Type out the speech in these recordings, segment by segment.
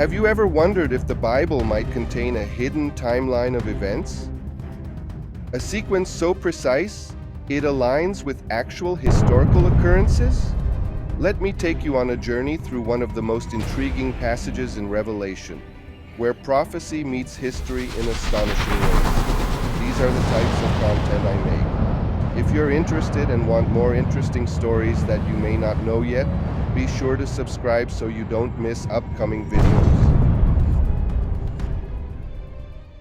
Have you ever wondered if the Bible might contain a hidden timeline of events? A sequence so precise, it aligns with actual historical occurrences? Let me take you on a journey through one of the most intriguing passages in Revelation, where prophecy meets history in astonishing ways. These are the types of content I make. If you're interested and want more interesting stories that you may not know yet, be sure to subscribe so you don't miss upcoming videos.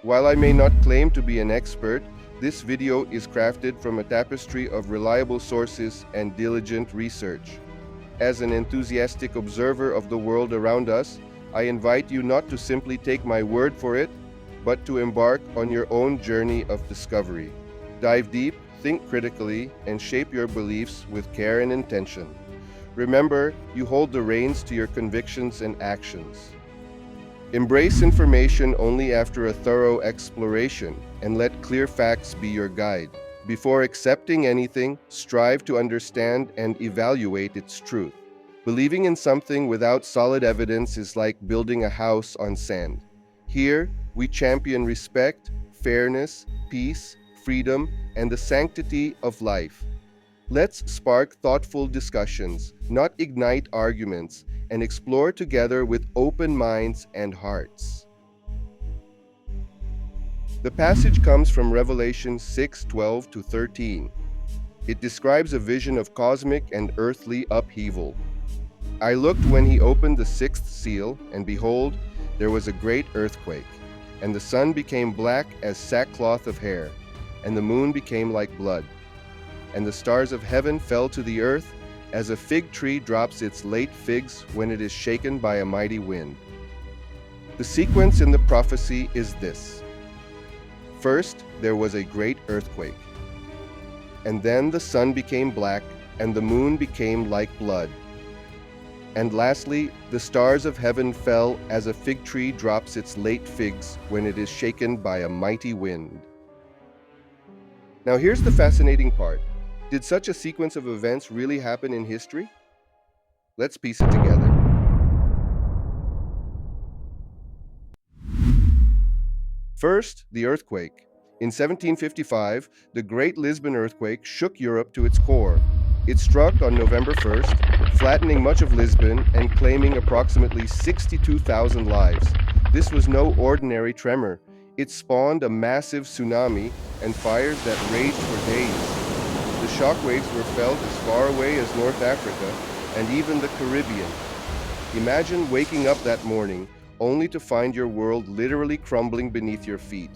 While I may not claim to be an expert, this video is crafted from a tapestry of reliable sources and diligent research. As an enthusiastic observer of the world around us, I invite you not to simply take my word for it, but to embark on your own journey of discovery. Dive deep, think critically, and shape your beliefs with care and intention. Remember, you hold the reins to your convictions and actions. Embrace information only after a thorough exploration, and let clear facts be your guide. Before accepting anything, strive to understand and evaluate its truth. Believing in something without solid evidence is like building a house on sand. Here, we champion respect, fairness, peace, freedom, and the sanctity of life. Let's spark thoughtful discussions, not ignite arguments, and explore together with open minds and hearts. The passage comes from Revelation 6:12-13. It describes a vision of cosmic and earthly upheaval. I looked when he opened the sixth seal, and behold, there was a great earthquake, and the sun became black as sackcloth of hair, and the moon became like blood. And the stars of heaven fell to the earth, as a fig tree drops its late figs when it is shaken by a mighty wind. The sequence in the prophecy is this. First, there was a great earthquake. And then the sun became black, and the moon became like blood. And lastly, the stars of heaven fell as a fig tree drops its late figs when it is shaken by a mighty wind. Now here's the fascinating part. Did such a sequence of events really happen in history? Let's piece it together. First, the earthquake. In 1755, the Great Lisbon Earthquake shook Europe to its core. It struck on November 1st, flattening much of Lisbon and claiming approximately 62,000 lives. This was no ordinary tremor. It spawned a massive tsunami and fires that raged for days. The shockwaves were felt as far away as North Africa and even the Caribbean. Imagine waking up that morning only to find your world literally crumbling beneath your feet.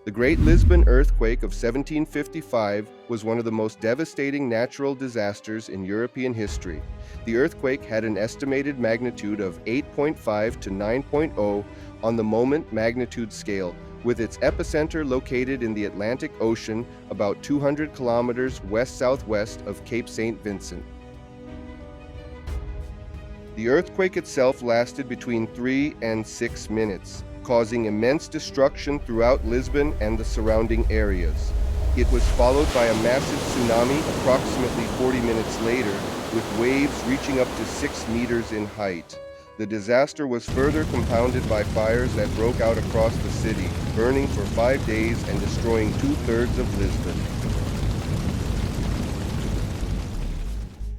The Great Lisbon Earthquake of 1755 was one of the most devastating natural disasters in European history. The earthquake had an estimated magnitude of 8.5 to 9.0 on the moment magnitude scale, with its epicenter located in the Atlantic Ocean about 200 kilometers west-southwest of Cape St. Vincent. The earthquake itself lasted between 3 and 6 minutes, causing immense destruction throughout Lisbon and the surrounding areas. It was followed by a massive tsunami approximately 40 minutes later, with waves reaching up to 6 meters in height. The disaster was further compounded by fires that broke out across the city, burning for 5 days and destroying 2/3 of Lisbon.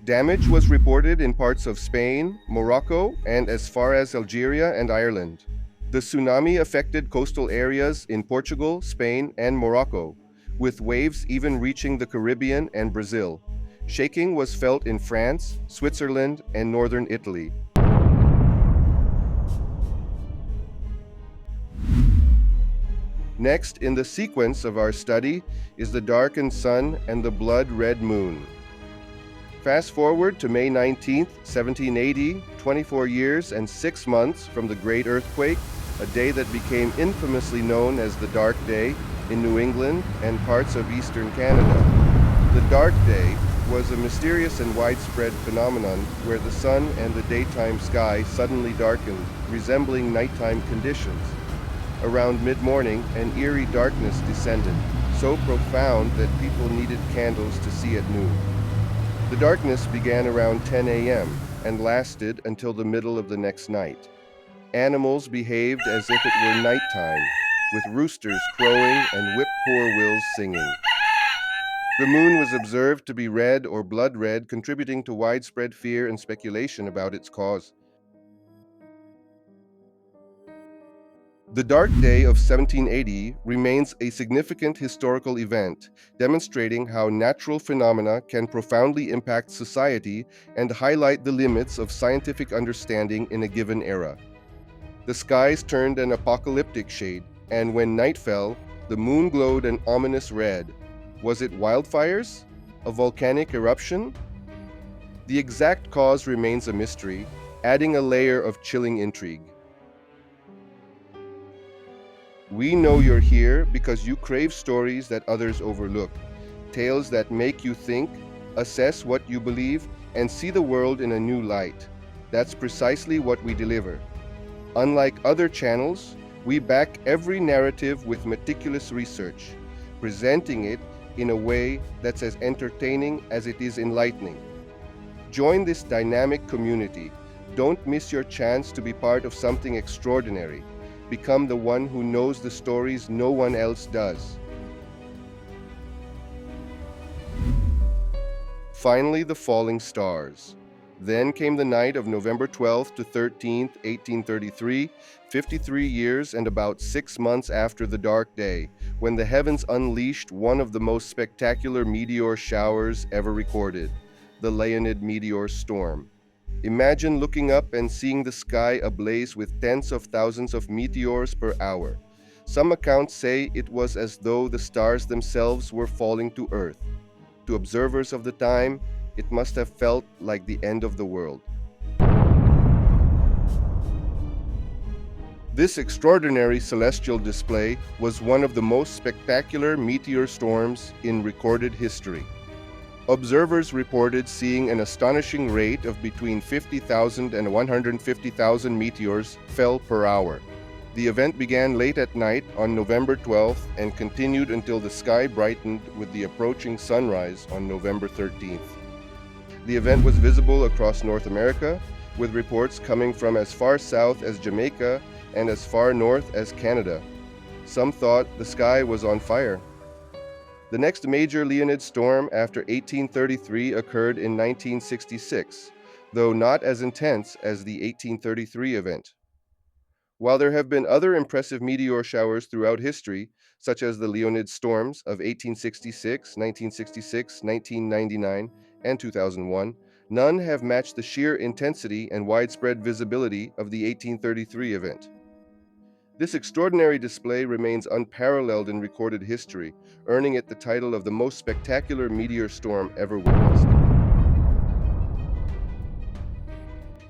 Damage was reported in parts of Spain, Morocco, and as far as Algeria and Ireland. The tsunami affected coastal areas in Portugal, Spain, and Morocco, with waves even reaching the Caribbean and Brazil. Shaking was felt in France, Switzerland, and northern Italy. Next in the sequence of our study is the darkened sun and the blood-red moon. Fast forward to May 19, 1780, 24 years and 6 months from the Great Earthquake, a day that became infamously known as the Dark Day in New England and parts of eastern Canada. The Dark Day was a mysterious and widespread phenomenon where the sun and the daytime sky suddenly darkened, resembling nighttime conditions. Around mid-morning, an eerie darkness descended, so profound that people needed candles to see at noon. The darkness began around 10 a.m., and lasted until the middle of the next night. Animals behaved as if it were nighttime, with roosters crowing and whip-poor-wills singing. The moon was observed to be red or blood red, contributing to widespread fear and speculation about its cause. The Dark Day of 1780 remains a significant historical event, demonstrating how natural phenomena can profoundly impact society and highlight the limits of scientific understanding in a given era. The skies turned an apocalyptic shade, and when night fell, the moon glowed an ominous red. Was it wildfires? A volcanic eruption? The exact cause remains a mystery, adding a layer of chilling intrigue. We know you're here because you crave stories that others overlook, tales that make you think, assess what you believe, and see the world in a new light. That's precisely what we deliver. Unlike other channels, we back every narrative with meticulous research, presenting it in a way that's as entertaining as it is enlightening. Join this dynamic community. Don't miss your chance to be part of something extraordinary. Become the one who knows the stories no one else does. Finally, the falling stars. Then came the night of November 12th to 13th, 1833, 53 years and about 6 months after the Dark Day, when the heavens unleashed one of the most spectacular meteor showers ever recorded, the Leonid meteor storm. Imagine looking up and seeing the sky ablaze with tens of thousands of meteors per hour. Some accounts say it was as though the stars themselves were falling to Earth. To observers of the time, it must have felt like the end of the world. This extraordinary celestial display was one of the most spectacular meteor storms in recorded history. Observers reported seeing an astonishing rate of between 50,000 and 150,000 meteors fell per hour. The event began late at night on November 12th and continued until the sky brightened with the approaching sunrise on November 13th. The event was visible across North America, with reports coming from as far south as Jamaica and as far north as Canada. Some thought the sky was on fire. The next major Leonid storm after 1833 occurred in 1966, though not as intense as the 1833 event. While there have been other impressive meteor showers throughout history, such as the Leonid storms of 1866, 1966, 1999, and 2001, none have matched the sheer intensity and widespread visibility of the 1833 event. This extraordinary display remains unparalleled in recorded history, earning it the title of the most spectacular meteor storm ever witnessed.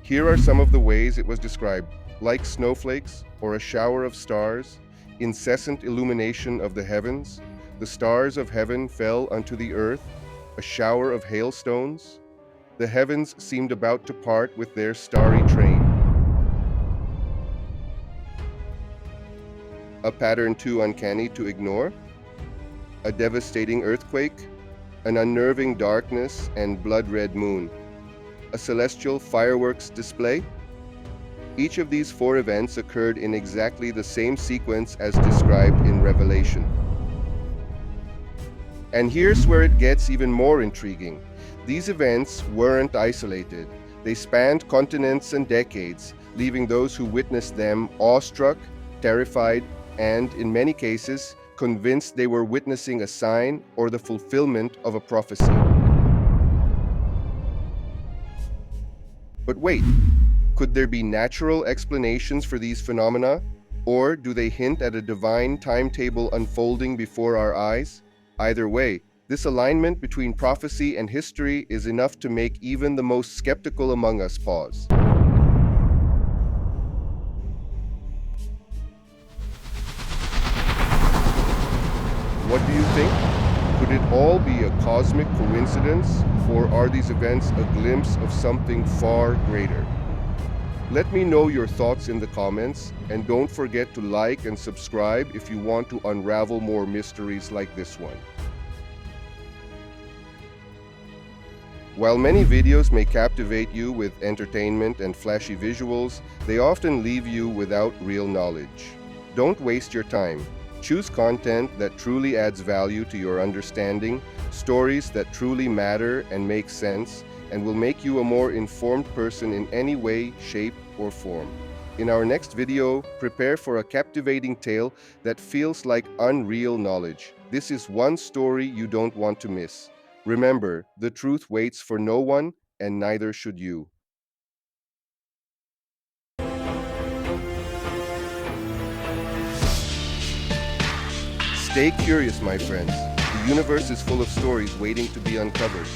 Here are some of the ways it was described: like snowflakes or a shower of stars, incessant illumination of the heavens, the stars of heaven fell unto the earth, a shower of hailstones. The heavens seemed about to part with their starry train. A pattern too uncanny to ignore, a devastating earthquake, an unnerving darkness and blood-red moon, a celestial fireworks display. Each of these 4 events occurred in exactly the same sequence as described in Revelation. And here's where it gets even more intriguing. These events weren't isolated. They spanned continents and decades, leaving those who witnessed them awestruck, terrified, and, in many cases, convinced they were witnessing a sign or the fulfillment of a prophecy. But wait, could there be natural explanations for these phenomena? Or do they hint at a divine timetable unfolding before our eyes? Either way, this alignment between prophecy and history is enough to make even the most skeptical among us pause. What do you think? Could it all be a cosmic coincidence, or are these events a glimpse of something far greater? Let me know your thoughts in the comments, and don't forget to like and subscribe if you want to unravel more mysteries like this one. While many videos may captivate you with entertainment and flashy visuals, they often leave you without real knowledge. Don't waste your time. Choose content that truly adds value to your understanding, stories that truly matter and make sense, and will make you a more informed person in any way, shape, or form. In our next video, prepare for a captivating tale that feels like unreal knowledge. This is one story you don't want to miss. Remember, the truth waits for no one, and neither should you. Stay curious, my friends. The universe is full of stories waiting to be uncovered.